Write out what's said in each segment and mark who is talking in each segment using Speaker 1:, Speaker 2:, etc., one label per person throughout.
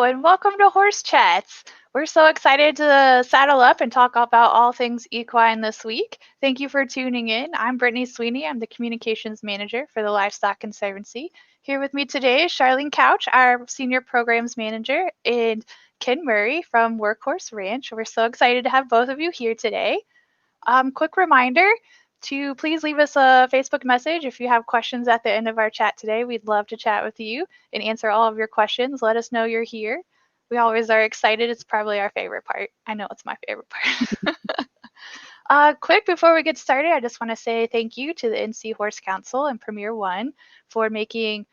Speaker 1: and welcome to Horse Chats. We're so excited to saddle up and talk about all things equine this week. Thank you for tuning in. I'm Brittany Sweeney. I'm the Communications Manager for the Livestock Conservancy. Here with me today is Charlene Couch, our Senior Programs Manager, and Ken Murray from Workhorse Ranch. We're so excited to have both of you here today. Quick reminder to please leave us a Facebook message if you have questions at the end of our chat today. We'd love to chat with you and answer all of your questions. Let us know you're here. We always are excited. It's probably our favorite part. I know it's my favorite part. Quick before we get started, I just want to say thank you to the NC Horse Council and Premier One for making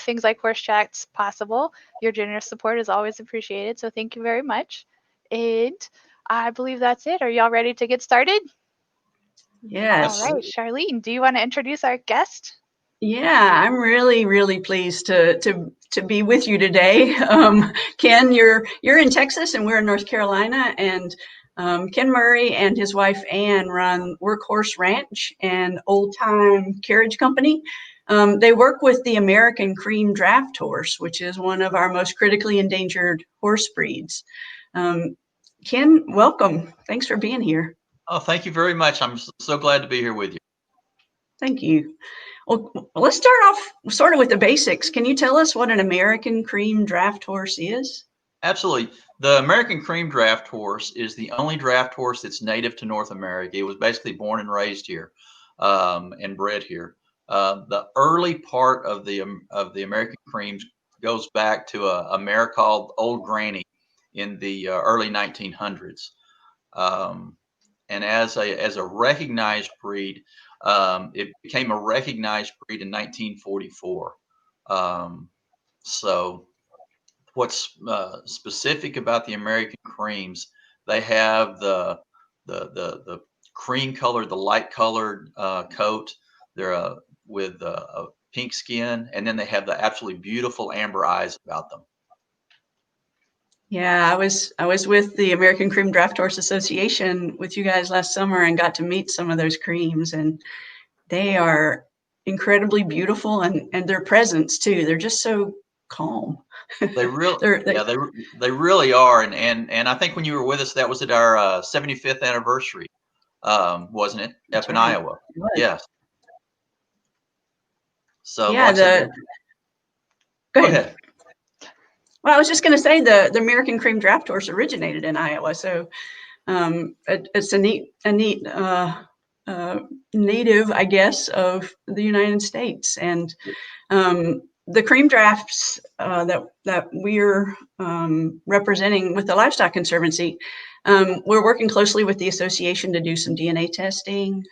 Speaker 1: things like horse chats possible. Your generous support is always appreciated, so thank you very much. And I believe that's it. Are y'all ready to get started?
Speaker 2: Yes.
Speaker 1: All right, Charlene, do you want to introduce our guest?
Speaker 2: Yeah, I'm really pleased to be with you today. Ken, you're in Texas and we're in North Carolina, and Ken Murray and his wife Ann run Workhorse Ranch and Old Time Carriage Company. They work with the American Cream Draft Horse, which is one of our most critically endangered horse breeds. Ken, welcome. Thanks for being here.
Speaker 3: Oh, thank you very much. I'm so glad to be here with you.
Speaker 2: Thank you. Well, let's start off sort of with the basics. Can you tell us what an American Cream Draft Horse is?
Speaker 3: Absolutely. The American Cream Draft Horse is the only draft horse that's native to North America. It was basically born and raised here and bred here. The early part of the American Creams goes back to a mare called Old Granny in the early 1900s. And as a recognized breed, it became a recognized breed in 1944. So what's specific about the American Creams, they have the cream colored, the light colored coat. They're with a pink skin, and then they have the absolutely beautiful amber eyes about them.
Speaker 2: Yeah, I was with the American Cream Draft Horse Association with you guys last summer and got to meet some of those creams, and they are incredibly beautiful, and their presence too. They're just so calm.
Speaker 3: They really are, and I think when you were with us, that was at our 75th anniversary, wasn't it? Up in Iowa. Yes. So
Speaker 2: yeah, go ahead. Well, I was just going to say the American Cream Draft Horse originated in Iowa, so it's a neat native, I guess, of the United States. And the cream drafts that we're representing with the Livestock Conservancy, we're working closely with the association to do some DNA testing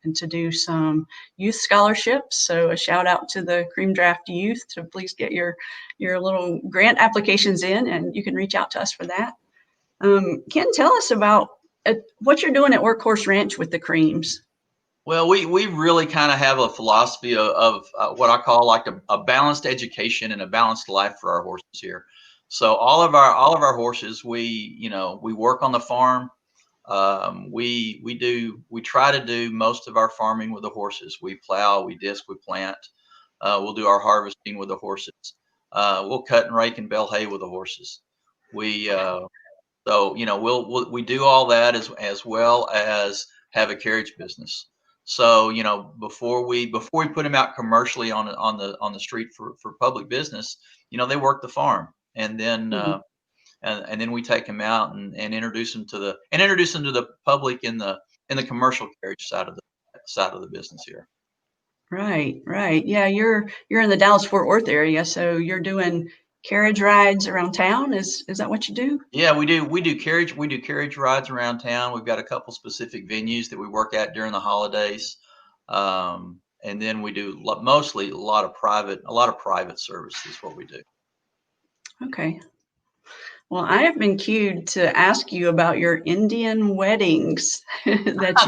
Speaker 2: and to do some youth scholarships. So a shout out to the Cream Draft youth to please get your little grant applications in, and you can reach out to us for that. Ken, tell us about what you're doing at Workhorse Ranch with the creams.
Speaker 3: Well, we really kind of have a philosophy of what I call like a balanced education and a balanced life for our horses here. So all of our horses, we work on the farm. We try to do most of our farming with the horses. We plow, we disc, we plant. We'll do our harvesting with the horses. We'll cut and rake and bale hay with the horses. We we do all that as well as have a carriage business. So before we put them out commercially on the street for public business, they work the farm, and then and then we take them out and introduce them to the public in the commercial carriage side of the business here.
Speaker 2: Right. Yeah, you're in the Dallas-Fort Worth area, so you're doing carriage rides around town. Is that what you do?
Speaker 3: Yeah, we do carriage rides around town. We've got a couple specific venues that we work at during the holidays, and then we do mostly a lot of private service is what we do.
Speaker 2: Okay. Well, I have been cued to ask you about your Indian weddings that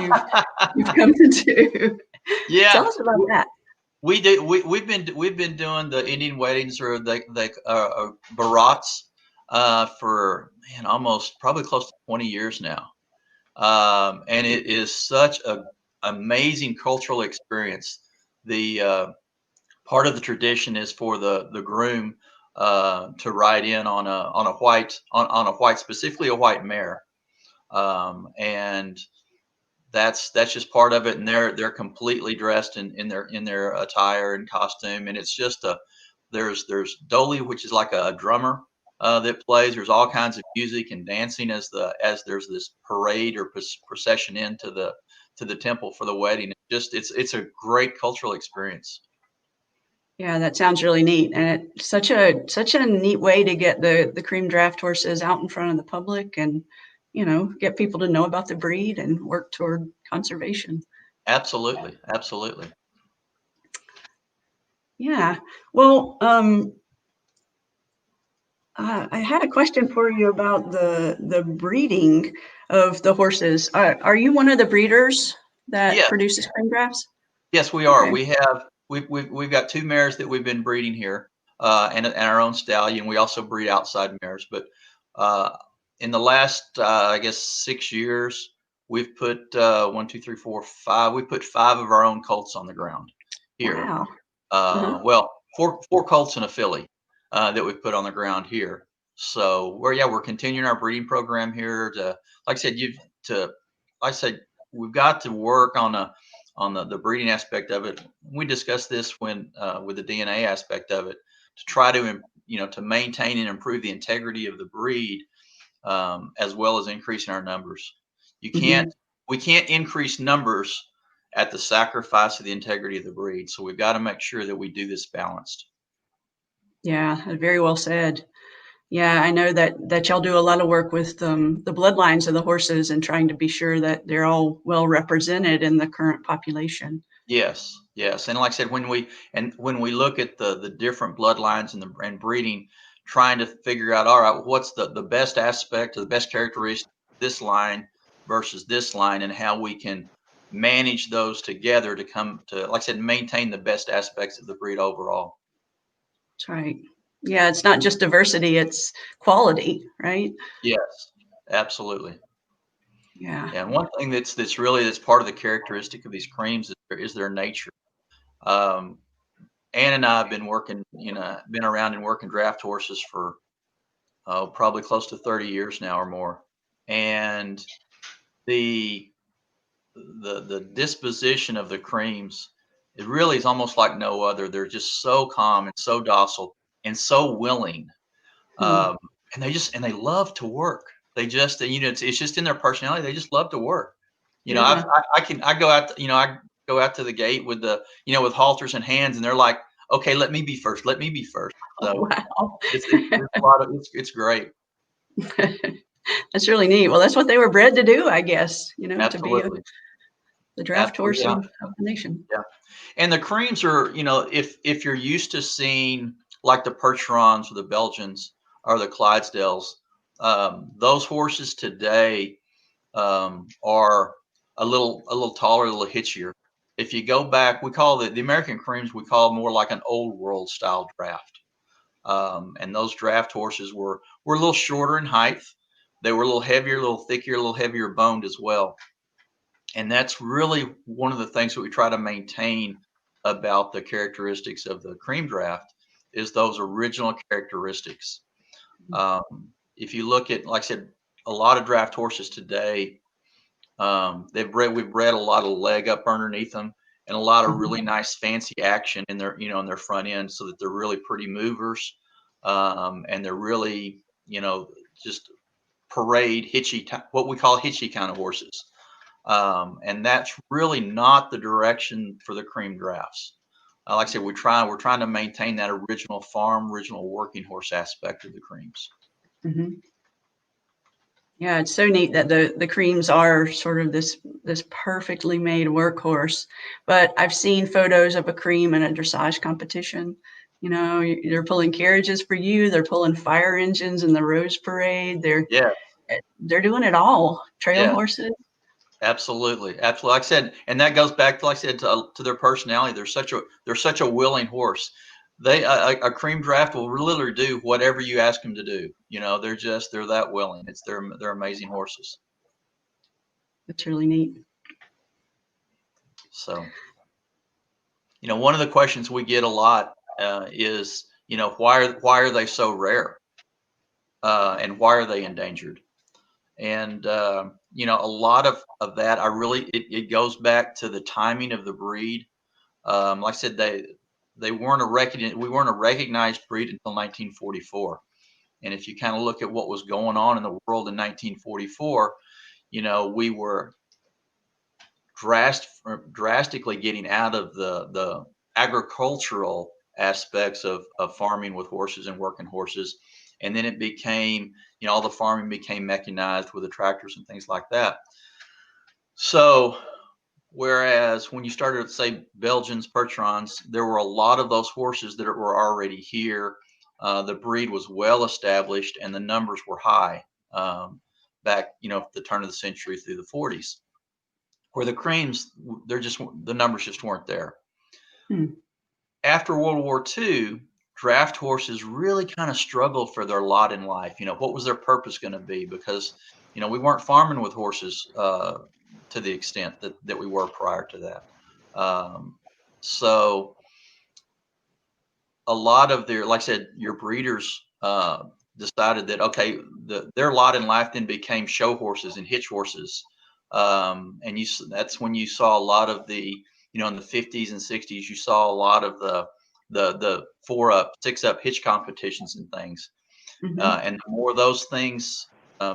Speaker 2: you've come to do.
Speaker 3: Yeah,
Speaker 2: tell us about that.
Speaker 3: We do. We've been doing the Indian weddings or the barats for almost probably close to 20 years now, and it is such a amazing cultural experience. The part of the tradition is for the groom to ride in on a white specifically a white mare, and that's just part of it. And they're completely dressed in their attire and costume, and it's just there's Dolly, which is like a drummer that plays. There's all kinds of music and dancing as there's this parade or procession into the temple for the wedding. It's a great cultural experience.
Speaker 2: Yeah, that sounds really neat, and it's such a neat way to get the cream draft horses out in front of the public, and get people to know about the breed and work toward conservation.
Speaker 3: Absolutely, absolutely.
Speaker 2: Yeah. Well, I had a question for you about the breeding of the horses. Are you one of the breeders that
Speaker 3: Yes,
Speaker 2: produces cream drafts?
Speaker 3: yes, we are.
Speaker 2: Okay.
Speaker 3: We've got 2 mares that we've been breeding here, and our own stallion. We also breed outside mares, but in the last I guess 6 years, we've put 1, 2, 3, 4, 5. We put 5 of our own colts on the ground here.
Speaker 2: Wow. Uh-huh.
Speaker 3: Well, four colts and a filly that we've put on the ground here. So we're continuing our breeding program here to, like I said, we've got to work on the breeding aspect of it. We discussed this when with the DNA aspect of it to try to to maintain and improve the integrity of the breed, as well as increasing our numbers.
Speaker 2: Mhm.
Speaker 3: We can't increase numbers at the sacrifice of the integrity of the breed. So we've got to make sure that we do this balanced.
Speaker 2: Yeah, very well said. Yeah, I know that y'all do a lot of work with the bloodlines of the horses and trying to be sure that they're all well represented in the current population.
Speaker 3: Yes, yes. And like I said, when we look at the different bloodlines and breeding, trying to figure out, all right, what's the best aspect or the best characteristic of this line versus this line, and how we can manage those together to come to, like I said, maintain the best aspects of the breed overall.
Speaker 2: That's right. Yeah, it's not just diversity, it's quality, right?
Speaker 3: Yes, absolutely.
Speaker 2: Yeah.
Speaker 3: Yeah, and one thing that's part of the characteristic of these creams is their nature. Um, Ann and I have been been around and working draft horses for probably close to 30 years now or more. And the the disposition of the creams, it really is almost like no other. They're just so calm and so docile and so willing.
Speaker 2: Hmm.
Speaker 3: Um, and they love to work. They just, it's just in their personality. They just love to work.
Speaker 2: Yeah.
Speaker 3: I go out, I go out to the gate with with halters in hands, and they're like, okay, let me be first. Let me be first.
Speaker 2: Oh,
Speaker 3: So
Speaker 2: wow.
Speaker 3: it's a lot of, it's great.
Speaker 2: That's really neat. Well, that's what they were bred to do, I guess, to be
Speaker 3: Absolutely.
Speaker 2: the draft horse
Speaker 3: Absolutely. Yeah.
Speaker 2: of the nation.
Speaker 3: Yeah. And the creams are, if you're used to seeing like the Percherons or the Belgians or the Clydesdales, those horses today are a little taller, a little hitchier. If you go back, we call the American creams, we call more like an old world style draft. And those draft horses were a little shorter in height. They were a little heavier, a little thicker, a little heavier boned as well. And that's really one of the things that we try to maintain about the characteristics of the cream draft is those original characteristics. If you look at, like I said, a lot of draft horses today, we've bred a lot of leg up underneath them and a lot of really
Speaker 2: Mhm.
Speaker 3: nice fancy action in their front end, so that they're really pretty movers, and they're really just parade hitchy, what we call hitchy kind of horses. And that's really not the direction for the cream drafts. Like I said, we're trying to maintain that original working horse aspect of the creams.
Speaker 2: Mhm. Yeah, it's so neat that the creams are sort of this perfectly made workhorse. But I've seen photos of a cream in a dressage competition. They're pulling carriages for you. They're pulling fire engines in the Rose Parade.
Speaker 3: Yeah,
Speaker 2: They're doing it all. Trail
Speaker 3: yeah,
Speaker 2: horses.
Speaker 3: absolutely, absolutely. Like I said, and that goes back to, like I said, to their personality. They're such a willing horse. A cream draft will literally do whatever you ask them to do. They're that willing. They're amazing horses.
Speaker 2: It's really neat.
Speaker 3: So, one of the questions we get a lot is, you know, why are they so rare, and why are they endangered? And you know, a lot of that, it goes back to the timing of the breed. Like I said, we weren't a recognized breed until 1944. And if you kind of look at what was going on in the world in 1944, you know, we were drastically getting out of the agricultural aspects of farming with horses and working horses. And then it became, you know, all the farming became mechanized with the tractors and things like that. So, whereas when you started, say, Belgians, Percherons, there were a lot of those horses that were already here. The breed was well established and the numbers were high, back, you know, the turn of the century through the 40s. Where the creams, the numbers just weren't there.
Speaker 2: Hmm.
Speaker 3: After World War II, draft horses really kind of struggled for their lot in life. You know, what was their purpose going to be? Because, you know, we weren't farming with horses to the extent that we were prior to that. So a lot of like I said, your breeders decided that, okay, their lot in life then became show horses and hitch horses. And that's when you saw a lot of you know, in the 50s and 60s, you saw a lot of the 4-up, 6-up hitch competitions and things.
Speaker 2: Mm-hmm.
Speaker 3: And the more those things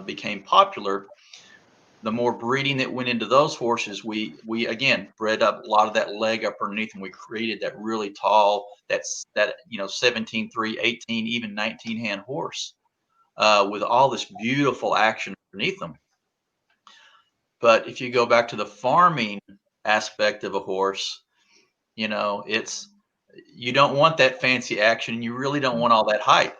Speaker 3: became popular, the more breeding that went into those horses, we again bred up a lot of that leg up underneath, and we created that really tall, that you know, 17-3, 18, even 19 hand horse, with all this beautiful action underneath them. But if you go back to the farming aspect of a horse, you know, you don't want that fancy action, and you really don't want all that hype.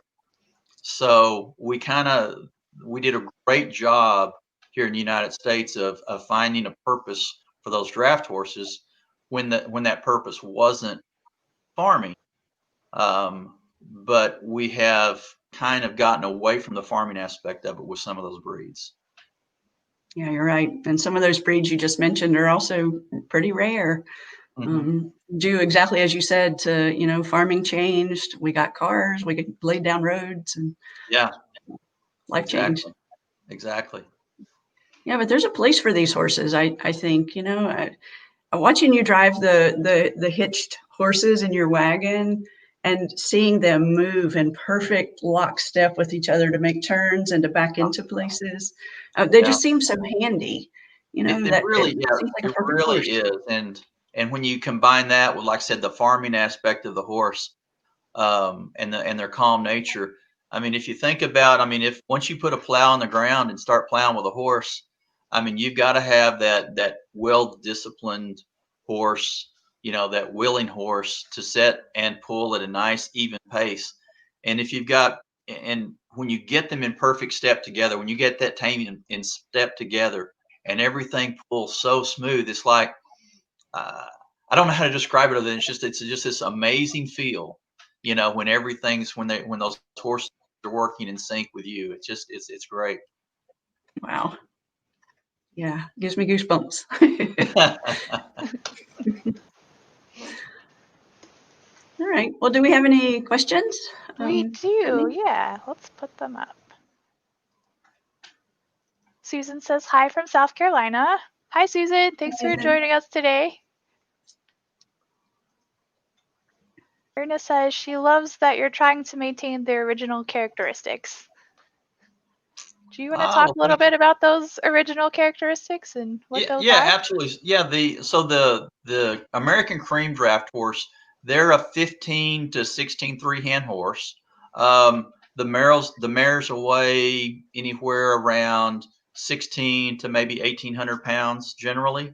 Speaker 3: So we did a great job here in the United States of finding a purpose for those draft horses when that purpose wasn't farming. But we have kind of gotten away from the farming aspect of it with some of those breeds.
Speaker 2: Yeah, you're right. And some of those breeds you just mentioned are also pretty rare.
Speaker 3: Mm-hmm.
Speaker 2: Due exactly as you said to, you know, farming changed. We got cars, we could lay down roads, and
Speaker 3: Yeah,
Speaker 2: life changed.
Speaker 3: Exactly.
Speaker 2: Yeah, but there's a place for these horses. I think, you know, watching you drive the hitched horses in your wagon and seeing them move in perfect lockstep with each other to make turns and to back into places, they just seem so handy. You know,
Speaker 3: It really,
Speaker 2: it
Speaker 3: yeah,
Speaker 2: seems like a
Speaker 3: it
Speaker 2: perfect
Speaker 3: really
Speaker 2: horse.
Speaker 3: is. And when you combine that with, like I said, the farming aspect of the horse, and their calm nature. I mean, if you think about, I mean, if once you put a plow on the ground and start plowing with a horse, I mean, you've got to have that well-disciplined horse, you know, that willing horse to set and pull at a nice even pace. And if you've got, and when you get them in perfect step together, when you get that team in step together, and everything pulls so smooth, it's like, I don't know how to describe it other than it's just this amazing feel, you know, when when those horses are working in sync with you. It's great.
Speaker 2: Wow. Yeah, gives me goosebumps. All right. Well, do we have any questions?
Speaker 1: We do,
Speaker 2: Brittany?
Speaker 1: yeah. Let's put them up. Susan says hi from South Carolina. Hi, Susan. Thanks for joining us today. Erna says she loves that you're trying to maintain their original characteristics. Do you want to talk a little bit about those original characteristics and what those are?
Speaker 3: Absolutely. Yeah, the American Cream Draft horse, they're a 15 to 16 3-hand horse. The mares weigh anywhere around 16 to maybe 1,800 pounds generally.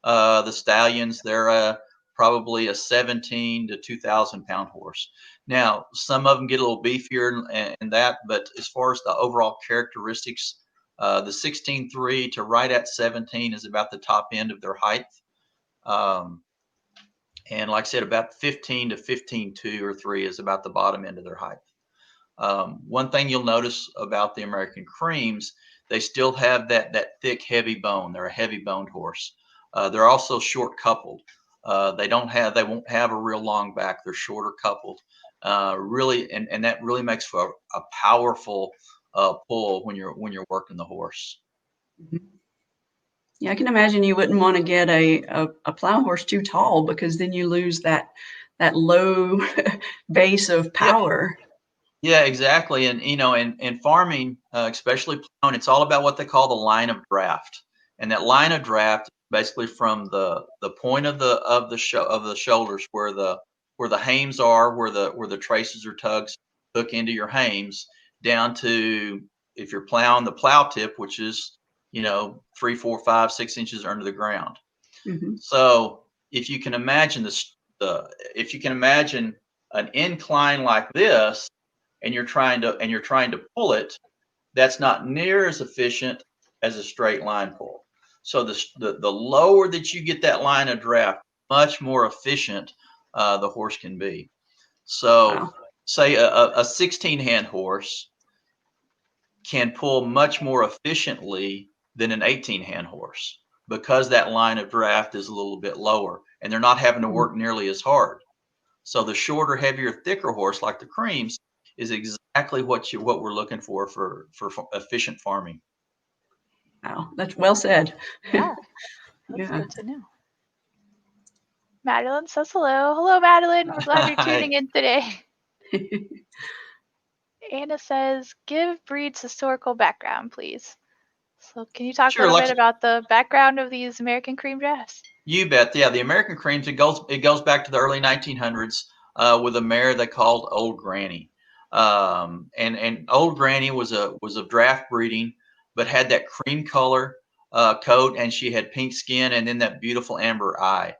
Speaker 3: The stallions, they're probably a 17 to 2,000 pound horse. Now, some of them get a little beefier and that, but as far as the overall characteristics, the 16.3 to right at 17 is about the top end of their height. And like I said, about 15 to 15.2 or 3 is about the bottom end of their height. One thing you'll notice about the American Creams, they still have that thick, heavy bone. They're a heavy boned horse. They're also short coupled. They won't have a real long back. They're shorter coupled. really, and that really makes for a powerful pull when you're working the horse.
Speaker 2: Yeah, I can imagine you wouldn't want to get a plow horse too tall, because then you lose that low base of power.
Speaker 3: Yeah, exactly. And in farming, especially plowing, it's all about what they call the line of draft. And that line of draft, basically from the point of the shoulders where the hames are, where the traces or tugs hook into your hames, down to, if you're plowing, the plow tip, which is 3, 4, 5, 6 inches under the ground.
Speaker 2: Mm-hmm.
Speaker 3: So if you can imagine if you can imagine an incline like this, and you're trying to pull it, that's not near as efficient as a straight line pull. So the lower that you get that line of draft, much more efficient the horse can be. So
Speaker 2: Wow.
Speaker 3: say a 16 hand horse can pull much more efficiently than an 18 hand horse, because that line of draft is a little bit lower and they're not having to work nearly as hard. So the shorter, heavier, thicker horse, like the creams, is exactly what we're looking for efficient farming.
Speaker 2: Wow, that's well said.
Speaker 1: Yeah, that's
Speaker 2: Yeah.
Speaker 1: good to know. Madeline says hello. Hello, Madeline. We're glad you're
Speaker 3: Hi.
Speaker 1: tuning in today. Anna says, give breeds historical background, please. So can you talk a
Speaker 3: Sure,
Speaker 1: little
Speaker 3: like
Speaker 1: bit about the background of these American cream drafts?
Speaker 3: you bet. Yeah, the American creams, it goes back to the early 1900s with a mare they called Old Granny. And Old Granny was a draft breeding, but had that cream color coat, and she had pink skin, and then that beautiful amber eye.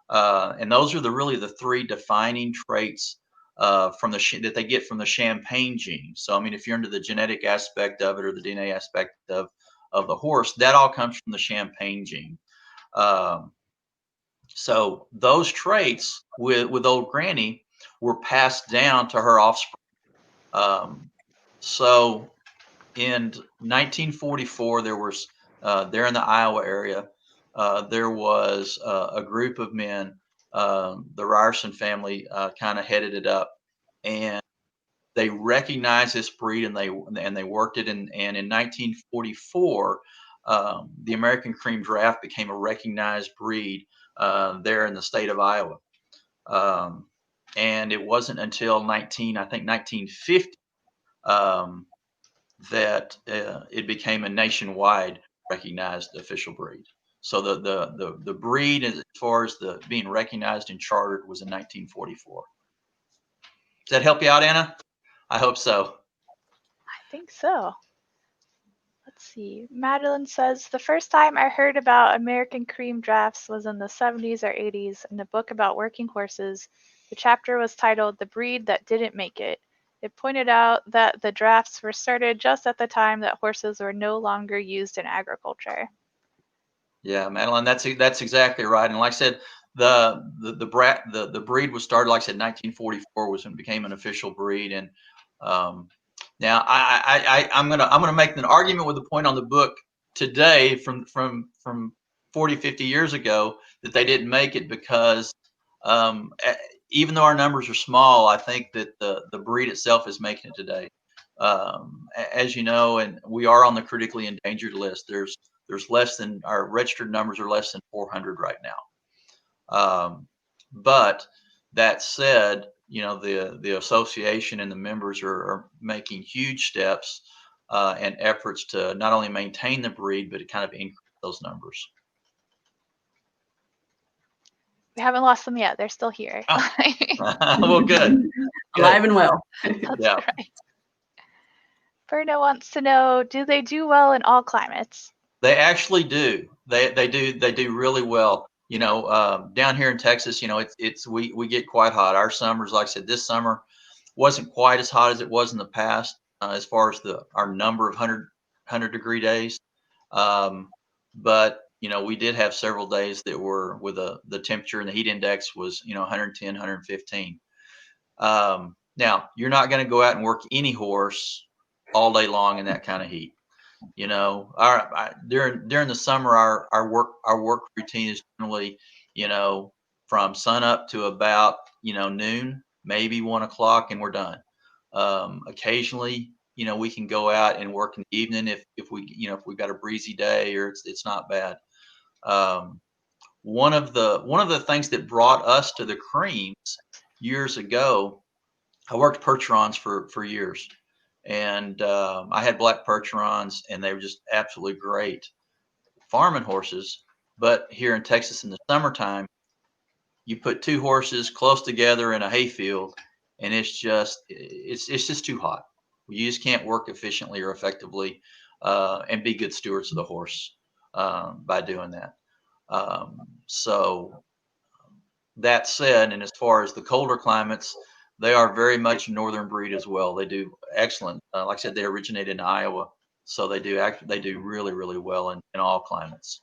Speaker 3: And those are really the three defining traits that they get from the Champagne gene. So, I mean, if you're into the genetic aspect of it, or the DNA aspect of the horse, that all comes from the Champagne gene. So those traits with Old Granny were passed down to her offspring. So in 1944, there in the Iowa area, there was a group of men. The Ryerson family kind of headed it up, and they recognized this breed, and they worked it. And in 1944, the American Cream Draft became a recognized breed there in the state of Iowa. And it wasn't until 1950 that it became a nationwide recognized official breed. So the breed, as far as the being recognized and chartered, was in 1944. Does that help you out, Anna? I hope so.
Speaker 1: I think so. Let's see. Madeline says, the first time I heard about American cream drafts was in the 70s or 80s in a book about working horses. The chapter was titled The Breed That Didn't Make It. It pointed out that the drafts were started just at the time that horses were no longer used in agriculture.
Speaker 3: Yeah, Madeline, that's exactly right. And like I said, the breed was started, like I said, 1944 was when it became an official breed. And now I'm gonna make an argument with the point on the book today from 40, 50 years ago, that they didn't make it, because even though our numbers are small, I think that the breed itself is making it today. As you know, and we are on the critically endangered list. There's less than, our registered numbers are less than 400 right now. But that said, the association and the members are making huge steps and efforts to not only maintain the breed, but to kind of increase those numbers.
Speaker 1: We haven't lost them yet. They're still here.
Speaker 3: Oh. Well, good.
Speaker 2: Alive and well.
Speaker 1: That's
Speaker 3: Yeah.
Speaker 1: right. Berna wants to know, do they do well in all climates?
Speaker 3: They actually do. They do really well. Down here in Texas, we get quite hot. Our summers, like I said, this summer wasn't quite as hot as it was in the past, as far as our number of 100-degree days. But we did have several days that were with the temperature and the heat index was 110, 115. Now you're not going to go out and work any horse all day long in that kind of heat. During the summer, our work routine is generally, from sun up to about, noon, maybe 1 o'clock, and we're done. Occasionally, we can go out and work in the evening if we've got a breezy day or it's not bad. One of the things that brought us to the creams years ago, I worked Percherons for years, and I had black Percherons, and they were just absolutely great farming horses. But here in Texas in the summertime, you put 2 horses close together in a hayfield, and it's just too hot. You just can't work efficiently or effectively and be good stewards of the horse by doing that. So that said, and as far as the colder climates, they are very much a northern breed as well. They do excellent. Like I said, they originated in Iowa, so they do really, really well in all climates.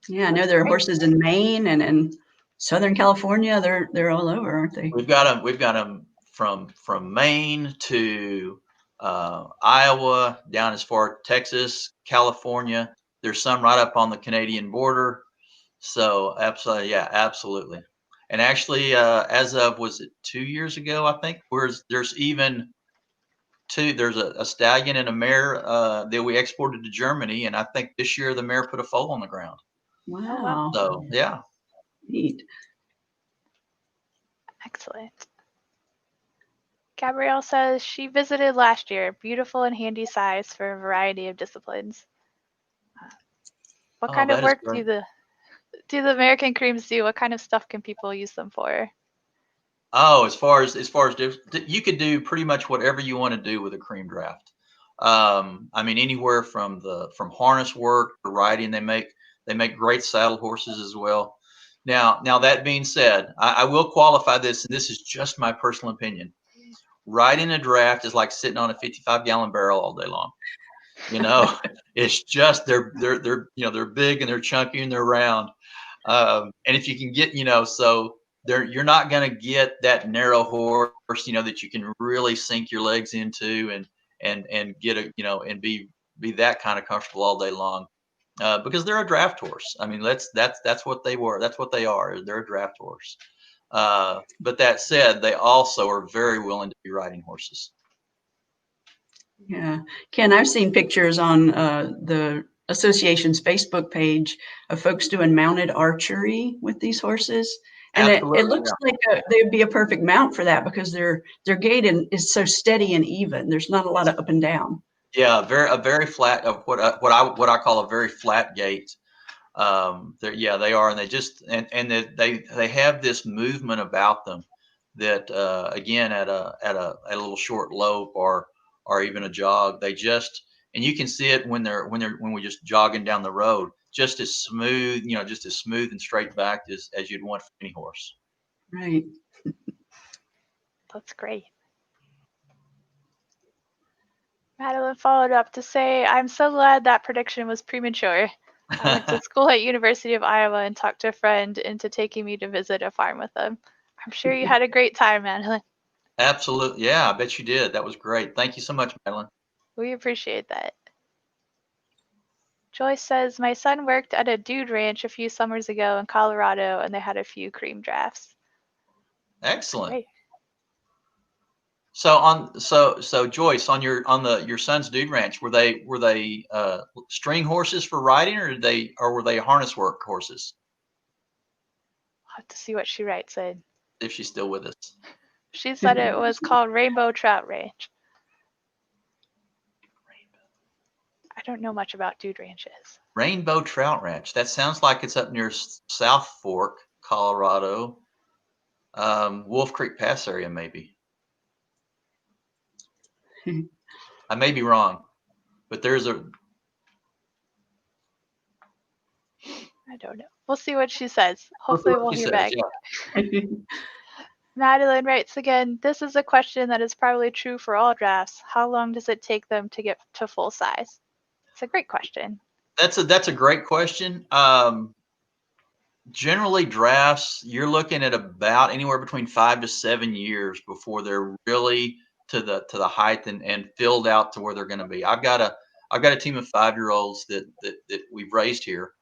Speaker 2: Yeah, I know there are horses in Maine and in Southern California. They're all over, aren't they?
Speaker 3: We've got them from Maine to Iowa, down as far Texas, California. There's some right up on the Canadian border. So absolutely, yeah, absolutely. And actually, as of, was it 2 years ago, I think, there's even there's a stallion and a mare that we exported to Germany, and I think this year the mare put a foal on the ground.
Speaker 2: Wow.
Speaker 3: So yeah.
Speaker 2: Neat.
Speaker 1: Excellent. Gabrielle says she visited last year. Beautiful and handy size for a variety of disciplines. What kind of work do the American creams do? What kind of stuff can people use them for?
Speaker 3: Oh, as far as you could do pretty much whatever you want to do with a cream draft. I mean, anywhere from harness work to riding. They make great saddle horses as well. Now that being said, I will qualify this, and this is just my personal opinion. Riding a draft is like sitting on a 55-gallon barrel all day long. It's just they're big and they're chunky and they're round. And if you can get, so you're not going to get that narrow horse, that you can really sink your legs into and get and be that kind of comfortable all day long, because they're a draft horse. I mean, that's what they were. That's what they are. They're a draft horse. But that said, they also are very willing to be riding horses.
Speaker 2: Yeah, Ken, I've seen pictures on the association's Facebook page of folks doing mounted archery with these horses. And it looks like they'd be a perfect mount for that because their gait is so steady and even. There's not a lot of up and down.
Speaker 3: Yeah, a very flat, what I call a very flat gait. They are, and they just they have this movement about them that again at a little short lope or even a jog, they just, and you can see it when we're just jogging down the road, just as smooth, just as smooth and straight backed as you'd want for any horse.
Speaker 2: Right.
Speaker 1: That's great. Madeline followed up to say, I'm so glad that prediction was premature. I went to school at University of Iowa and talked to a friend into taking me to visit a farm with them. I'm sure you had a great time, Madeline.
Speaker 3: Absolutely. Yeah, I bet you did. That was great. Thank you so much, Madeline.
Speaker 1: We appreciate that. Joyce says, my son worked at a dude ranch a few summers ago in Colorado, and they had a few cream drafts.
Speaker 3: Excellent.
Speaker 1: Great.
Speaker 3: So Joyce, on your son's dude ranch, were they string horses for riding, or were they harness work horses?
Speaker 1: I'll have to see what she writes in.
Speaker 3: If she's still with us.
Speaker 1: She said it was called Rainbow Trout Ranch. I don't know much about dude ranches.
Speaker 3: Rainbow Trout Ranch. That sounds like it's up near South Fork, Colorado. Wolf Creek Pass area, maybe. I may be wrong, but there's a.
Speaker 1: I don't know. We'll see what she says. Hopefully we'll hear back.
Speaker 3: Yeah.
Speaker 1: Madeline writes again, this is a question that is probably true for all drafts. How long does it take them to get to full size? It's a great question.
Speaker 3: That's a great question. Generally, drafts, you're looking at about anywhere between 5 to 7 years before they're really to the height and filled out to where they're going to be. I've got a team of 5-year-olds that we've raised here,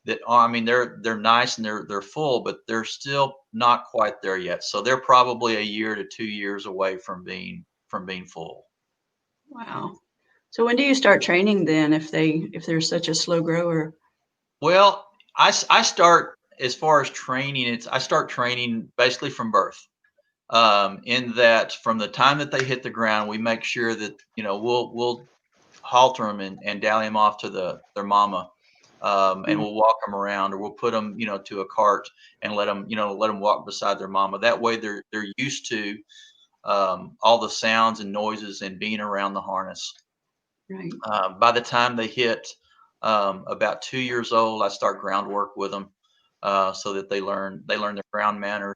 Speaker 3: that are, I mean, they're nice and they're full, but they're still not quite there yet. So they're probably a year to 2 years away from being full.
Speaker 2: Wow. So when do you start training then if they're such a slow grower?
Speaker 3: Well, I start, as far as training, I start training basically from birth. In that from the time that they hit the ground, we make sure that, we'll halter them and dally them off to their mama. And we'll walk them around, or we'll put them, to a cart and let them walk beside their mama. That way they're used to all the sounds and noises and being around the harness.
Speaker 2: Right.
Speaker 3: By the time they hit about 2 years old, I start groundwork with them so that they learn their ground manners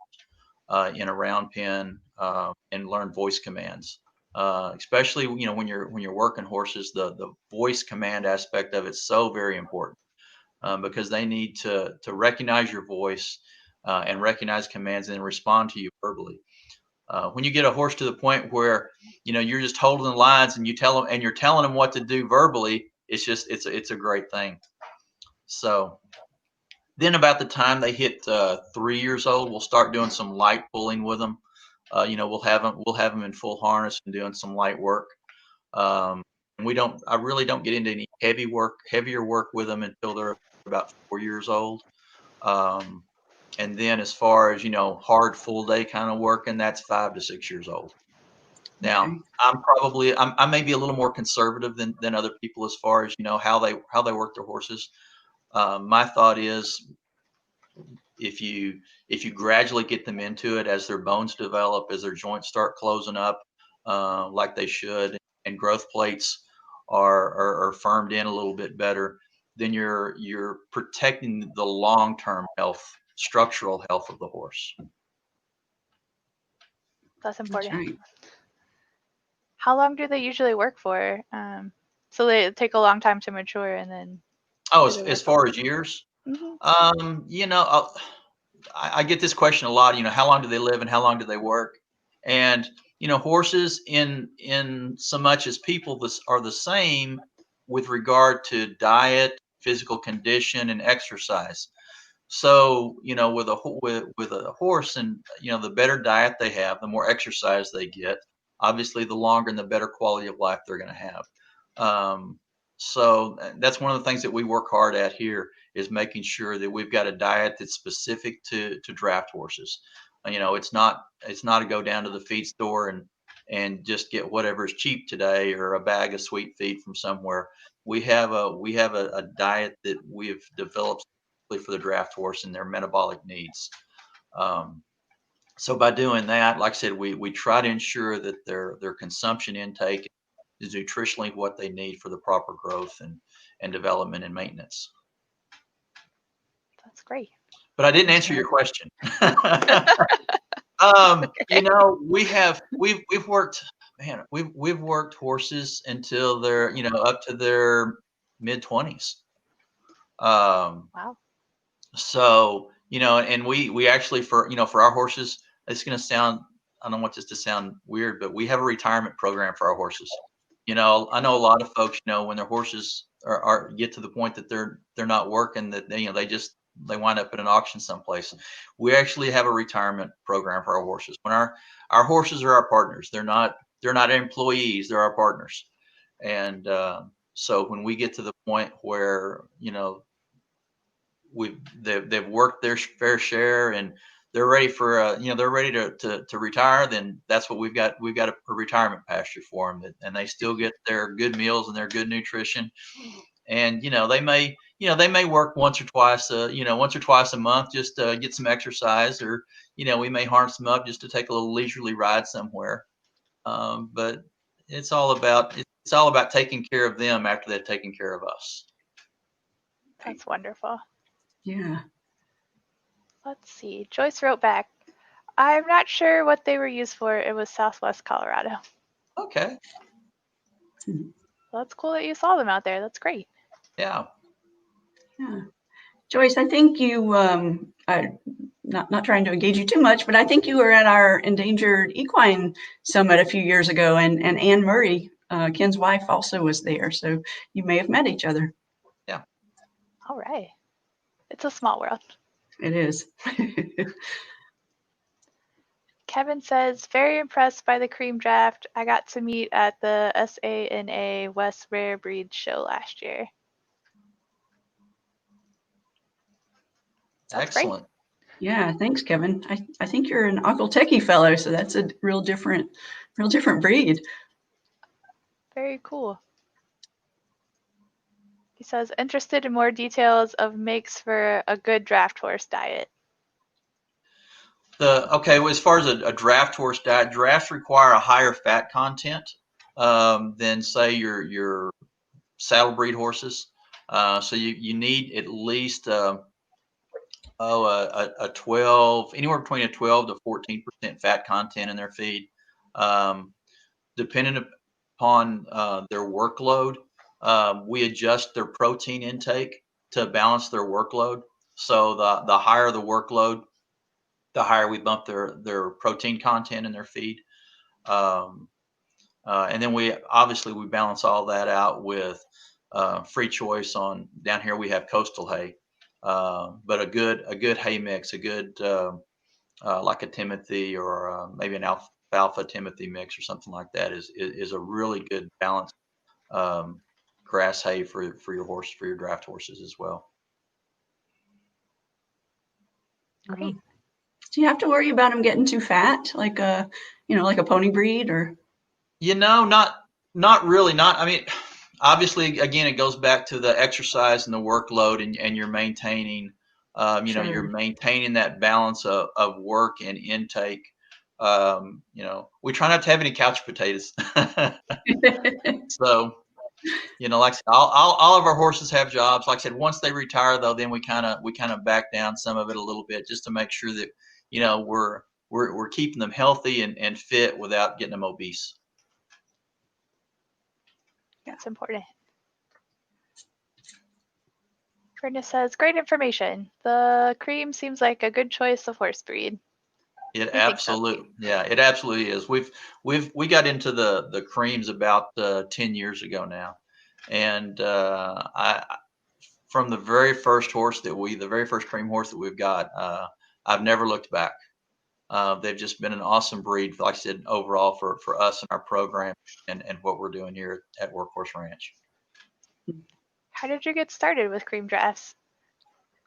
Speaker 3: in a round pen and learn voice commands. Especially when you're working horses, the voice command aspect of it's so very important because they need to recognize your voice and recognize commands and respond to you verbally. When you get a horse to the point where you're just holding the lines and you're telling them what to do verbally, it's a great thing. So then about the time they hit 3 years old, we'll start doing some light pulling with them. We'll have them in full harness and doing some light work. And I really don't get into any heavier work with them until they're about 4 years old. And then as far as, hard full day kind of work, and that's 5 to 6 years old. Now,
Speaker 2: Okay.
Speaker 3: I may be a little more conservative than other people as far as, how they work their horses. My thought is if you gradually get them into it as their bones develop, as their joints start closing up like they should, and growth plates are firmed in a little bit better, then you're protecting the long-term structural health of the horse.
Speaker 1: That's important.
Speaker 2: That's right.
Speaker 1: How long do they usually work for? So they take a long time to mature, and then.
Speaker 3: Oh, as far as years,
Speaker 1: Mhm.
Speaker 3: I get this question a lot. How long do they live and how long do they work? And horses in so much as people are the same with regard to diet, physical condition, and exercise. So with a horse, and the better diet they have, the more exercise they get. Obviously, the longer and the better quality of life they're going to have. So that's one of the things that we work hard at here is making sure that we've got a diet that's specific to draft horses. It's not to go down to the feed store and just get whatever's cheap today or a bag of sweet feed from somewhere. We have a diet that we've developed for the draft horse and their metabolic needs. So by doing that, like I said, we try to ensure that their consumption intake is nutritionally what they need for the proper growth and development and maintenance.
Speaker 1: That's great.
Speaker 3: But I didn't answer your question. We've worked, man, we've worked horses until they're, up to their mid-20s.
Speaker 1: Wow.
Speaker 3: So, and we actually for our horses, it's going to sound, I don't want this to sound weird, but we have a retirement program for our horses. I know a lot of folks, when their horses are get to the point that they're not working, that they wind up at an auction someplace. We actually have a retirement program for our horses. When our horses are our partners, they're not employees, they're our partners. And so when we get to the point where, they've worked their fair share and they're ready for they're ready to retire, then that's what we've got a retirement pasture for them, and they still get their good meals and their good nutrition. And they may work once or twice a month just to get some exercise, or we may harness them up just to take a little leisurely ride somewhere. But it's all about taking care of them after they've taken care of us.
Speaker 1: That's wonderful.
Speaker 2: Yeah.
Speaker 1: Let's see. Joyce wrote back, I'm not sure what they were used for. It was Southwest Colorado.
Speaker 3: Okay.
Speaker 1: Well, that's cool that you saw them out there. That's great.
Speaker 3: Yeah.
Speaker 2: Yeah. Joyce, I think you, not trying to engage you too much, but I think you were at our Endangered Equine Summit a few years ago, and Anne Murray, Ken's wife, also was there. So you may have met each other.
Speaker 3: Yeah.
Speaker 1: All right. It's a small world.
Speaker 2: It is.
Speaker 1: Kevin says, very impressed by the cream draft. I got to meet at the SANA West Rare Breed show last year. That's
Speaker 3: Excellent.
Speaker 1: great.
Speaker 2: Yeah, thanks, Kevin. I think you're an Aquatechie fellow, so that's a real different breed.
Speaker 1: Very cool. He says, interested in more details of makes for a good draft horse diet.
Speaker 3: Okay, well, as far as a draft horse diet, drafts require a higher fat content than say your saddle breed horses. So you need at least a 12, anywhere between a 12 to 14% fat content in their feed. Depending upon their workload, we adjust their protein intake to balance their workload. So the higher the workload, the higher we bump their protein content in their feed. And then we balance all that out with free choice on down here. We have coastal hay, but a good hay mix, a good like a Timothy or maybe an alfalfa Timothy mix or something like that is a really good balanced grass hay for your draft horses as well.
Speaker 1: Great.
Speaker 2: Do you have to worry about them getting too fat, like a pony breed, or?
Speaker 3: Not really. I mean, obviously, again, it goes back to the exercise and the workload, and you're maintaining,
Speaker 2: Sure.
Speaker 3: you're maintaining that balance of work and intake. We try not to have any couch potatoes. So, like I said, all of our horses have jobs. Like I said, once they retire, though, then we kind of back down some of it a little bit just to make sure that, we're keeping them healthy and fit without getting them obese.
Speaker 1: That's important. Brenda says, great information. The cream seems like a good choice of horse breed.
Speaker 3: It absolutely is. We got into the creams about 10 years ago now, and from the very first cream horse that we've got, I've never looked back. They've just been an awesome breed, like I said, overall for us and our program and what we're doing here at Workhorse Ranch.
Speaker 1: How did you get started with cream drafts?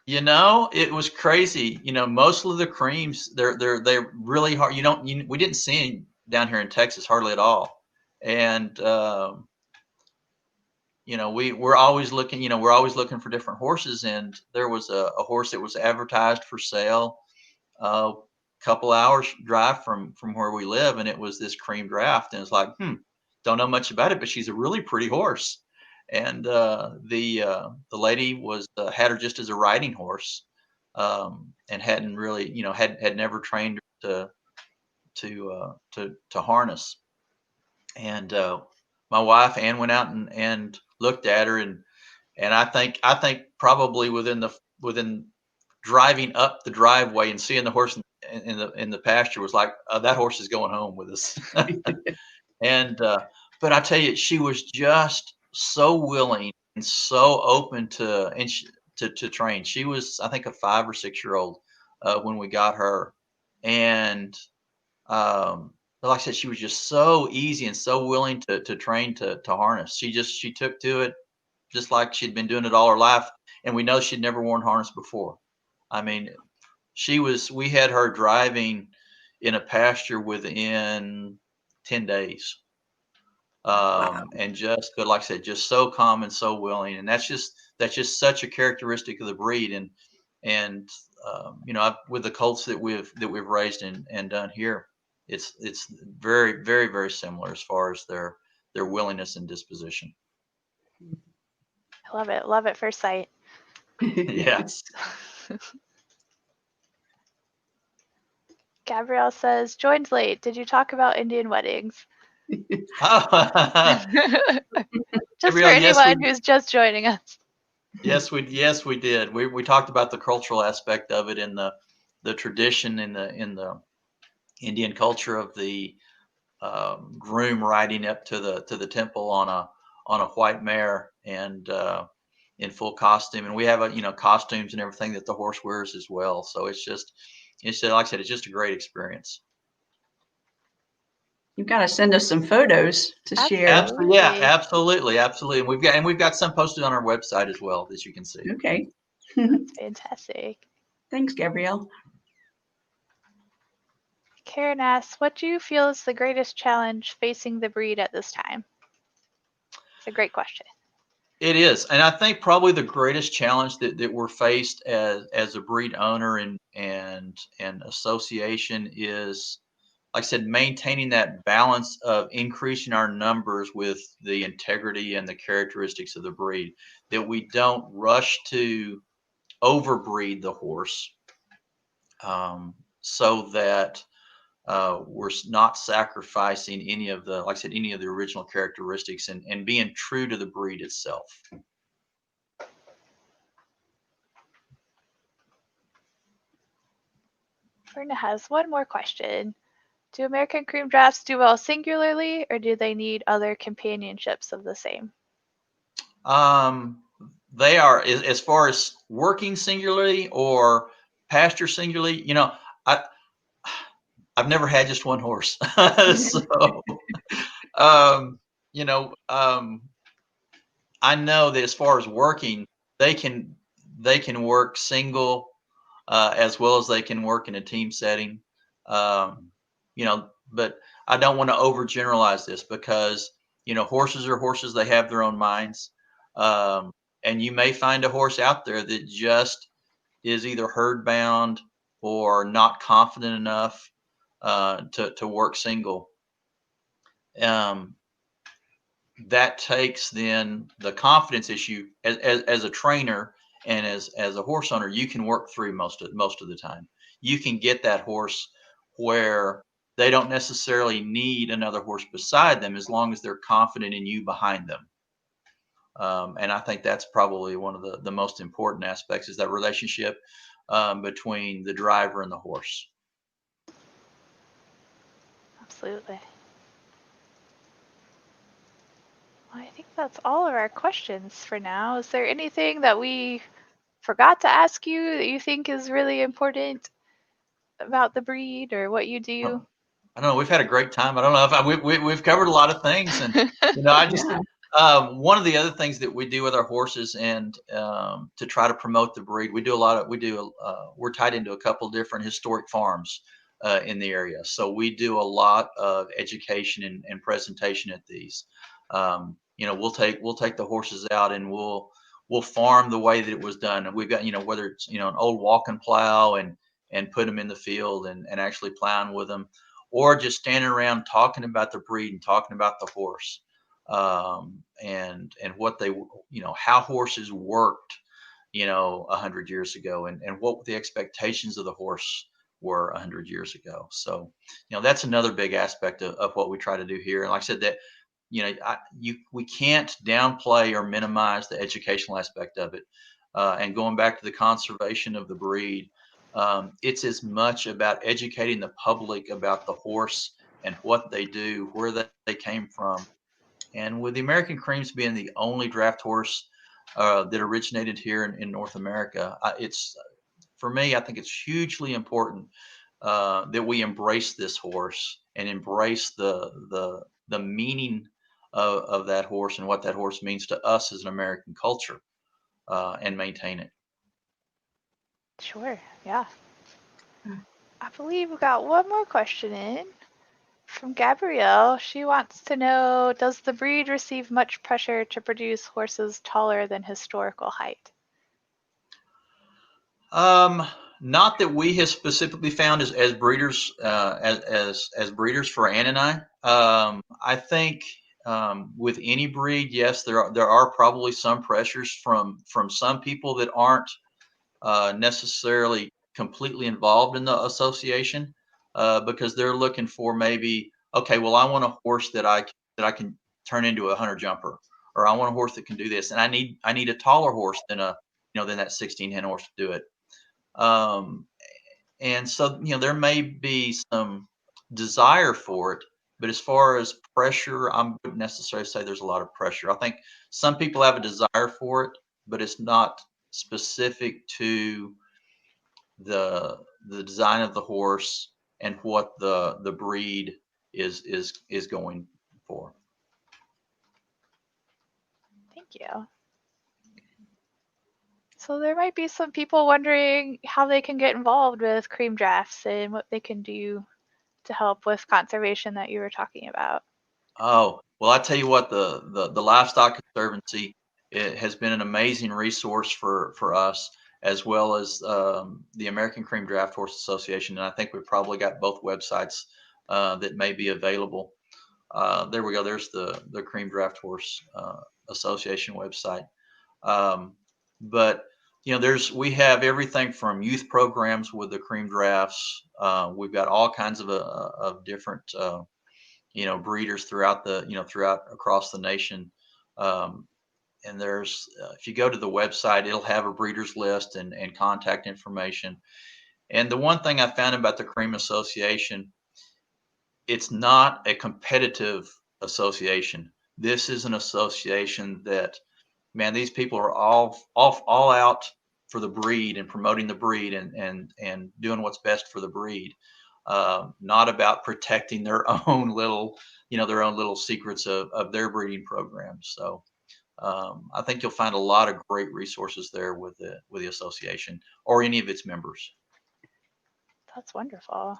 Speaker 3: It was crazy. Most of the creams, they're really hard. We didn't see them down here in Texas hardly at all. And, we're always looking for different horses. And there was a horse that was advertised for sale a couple hours drive from where we live. And it was this cream draft. And it's like, don't know much about it, but she's a really pretty horse. And the lady was had her just as a riding horse, and hadn't really, had never trained her to harness. And my wife Ann went out and looked at her, and I think probably within driving up the driveway and seeing the horse in the pasture was like, that horse is going home with us. And but I tell you, she was just so willing and so open to train. She was, I think, a 5 or 6 year old when we got her, and like I said, she was just so easy and so willing to train to harness. She took to it just like she'd been doing it all her life, and we know she'd never worn harness before. I mean, we had her driving in a pasture within 10 days.
Speaker 2: Wow.
Speaker 3: And but like I said, just so calm and so willing. And that's just such a characteristic of the breed. And with the colts that we've raised and done here, it's very, very, very similar as far as their willingness and disposition.
Speaker 1: I love it. Love at first sight.
Speaker 3: Yes.
Speaker 1: Gabrielle says, joined late. Did you talk about Indian weddings? Just
Speaker 3: Gabrielle,
Speaker 1: for anyone who's just joining us.
Speaker 3: Yes, we did. We talked about the cultural aspect of it and the tradition in the Indian culture of the groom riding up to the temple on a white mare, and in full costume, and we have costumes and everything that the horse wears as well. So it's like I said, it's just a great experience.
Speaker 2: You've got to send us some photos to share.
Speaker 1: Absolutely.
Speaker 3: Yeah, absolutely. And we've got some posted on our website as well, as you can see.
Speaker 2: Okay.
Speaker 1: That's fantastic.
Speaker 2: Thanks, Gabrielle.
Speaker 1: Karen asks, what do you feel is the greatest challenge facing the breed at this time? It's a great question.
Speaker 3: It is, and I think probably the greatest challenge that we're faced as a breed owner and association is, like I said, maintaining that balance of increasing our numbers with the integrity and the characteristics of the breed, that we don't rush to overbreed the horse, so that we're not sacrificing any of the, like I said, any of the original characteristics, and being true to the breed itself.
Speaker 1: Verna has one more question. Do American cream drafts do well singularly, or do they need other companionships of the same?
Speaker 3: They are, as far as working singularly or pasture singularly. I've never had just one horse, so I know that as far as working, they can work single, as well as they can work in a team setting. But I don't want to overgeneralize this, because horses are horses. They have their own minds, and you may find a horse out there that just is either herd bound or not confident enough to work single. That takes then the confidence issue. As a trainer and as a horse owner, you can work through most of the time. You can get that horse where they don't necessarily need another horse beside them, as long as they're confident in you behind them. And I think that's probably one of the most important aspects, is that relationship between the driver and the horse.
Speaker 1: Absolutely. Well, I think that's all of our questions for now. Is there anything that we forgot to ask you that you think is really important about the breed or what you do?
Speaker 3: I don't know. We've had a great time. I don't know if we've covered a lot of things, and I just one of the other things that we do with our horses, and to try to promote the breed, we're tied into a couple different historic farms in the area, so we do a lot of education and presentation at these. We'll take the horses out, and we'll farm the way that it was done, and we've got whether it's an old walking plow, and put them in the field and actually plowing with them, or just standing around talking about the breed and talking about the horse, and what they, how horses worked, 100 years ago, and what the expectations of the horse were 100 years ago. So, that's another big aspect of what we try to do here. And like I said, that, we can't downplay or minimize the educational aspect of it. And going back to the conservation of the breed, it's as much about educating the public about the horse and what they do, where they came from. And with the American Creams being the only draft horse that originated here in North America, for me, I think it's hugely important that we embrace this horse and embrace the meaning of that horse and what that horse means to us as an American culture, and maintain it.
Speaker 1: Sure, yeah. I believe we got one more question in from Gabrielle. She wants to know, does the breed receive much pressure to produce horses taller than historical height?
Speaker 3: Not that we have specifically found as breeders, as breeders for Ann and I. I think with any breed, yes, there are probably some pressures from some people that aren't necessarily completely involved in the association, because they're looking for, maybe, okay, well, I want a horse that I can turn into a hunter jumper, or I want a horse that can do this, and I need a taller horse than than that 16 hen horse to do it. And so, there may be some desire for it, but as far as pressure, I wouldn't necessarily say there's a lot of pressure. I think some people have a desire for it, but it's not specific to the design of the horse and what the breed is going for.
Speaker 1: Thank you. So there might be some people wondering how they can get involved with cream drafts and what they can do to help with conservation that you were talking about.
Speaker 3: Oh, well, I tell you what, the Livestock Conservancy, it has been an amazing resource for us, as well as the American Cream Draft Horse Association. And I think we've probably got both websites that may be available. There we go. There's the Cream Draft Horse Association website. But we have everything from youth programs with the cream drafts. We've got all kinds of different breeders throughout across the nation. And there's if you go to the website, it'll have a breeders list and contact information. And the one thing I found about the Cream Association, it's not a competitive association. This is an association that, man, these people are all out for the breed and promoting the breed and doing what's best for the breed. Not about protecting their own little secrets of their breeding programs. So I think you'll find a lot of great resources there with the association or any of its members.
Speaker 1: That's wonderful.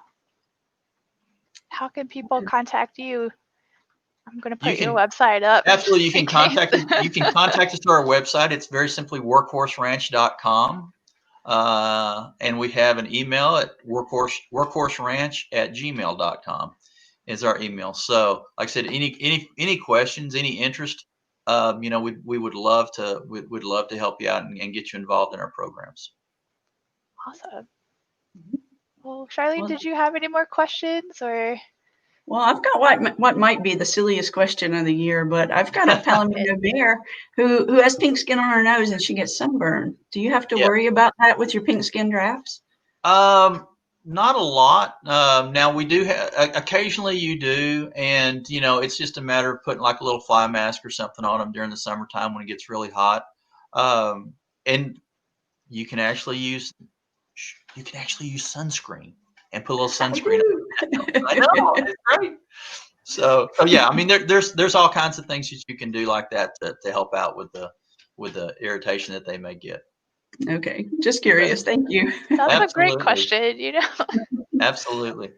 Speaker 1: How can people contact you? I'm going to put your website up.
Speaker 3: Absolutely. You can contact us through our website. It's very simply workhorseranch.com. And we have an email at workhorseranch@gmail.com is our email. So like I said, any questions, any interest, we would love to help you out and get you involved in our programs.
Speaker 1: Awesome. Well, Charlene, did you have any more questions or?
Speaker 2: Well, I've got what might be the silliest question of the year, but I've got a Palomino mare who has pink skin on her nose and she gets sunburned. Do you have to worry about that with your pink skin drafts?
Speaker 3: Not a lot. Now we do occasionally you do, and it's just a matter of putting like a little fly mask or something on them during the summertime when it gets really hot. And you can actually use sunscreen and put a little sunscreen on. I know, it's great. So yeah, I mean there's all kinds of things that you can do like that to help out with the irritation that they may get.
Speaker 2: Okay, just curious. Thank you.
Speaker 1: That's a great question,
Speaker 3: Absolutely.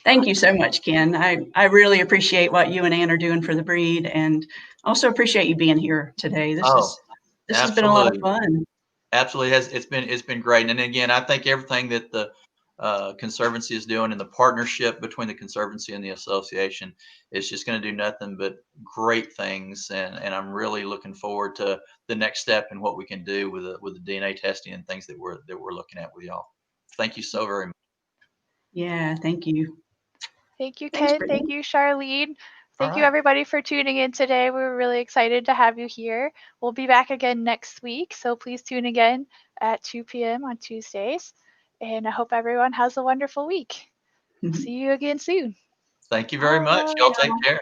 Speaker 2: Thank you so much, Ken. I really appreciate what you and Ann are doing for the breed, and also appreciate you being here today. This has been a lot of fun.
Speaker 3: Absolutely, it's been great. And again, I think everything that the Conservancy is doing and the partnership between the Conservancy and the association is just going to do nothing but great things. And I'm really looking forward to the next step in what we can do with the DNA testing and things that we're looking at with y'all. Thank you so very much.
Speaker 2: Yeah, thank you.
Speaker 1: Thank you, Ken. Thank you, Charlene. Thank you, everybody, for tuning in today. We're really excited to have you here. We'll be back again next week, so please tune again at 2 p.m. on Tuesdays. And I hope everyone has a wonderful week. See you again soon.
Speaker 3: Thank you very much. Y'all take care.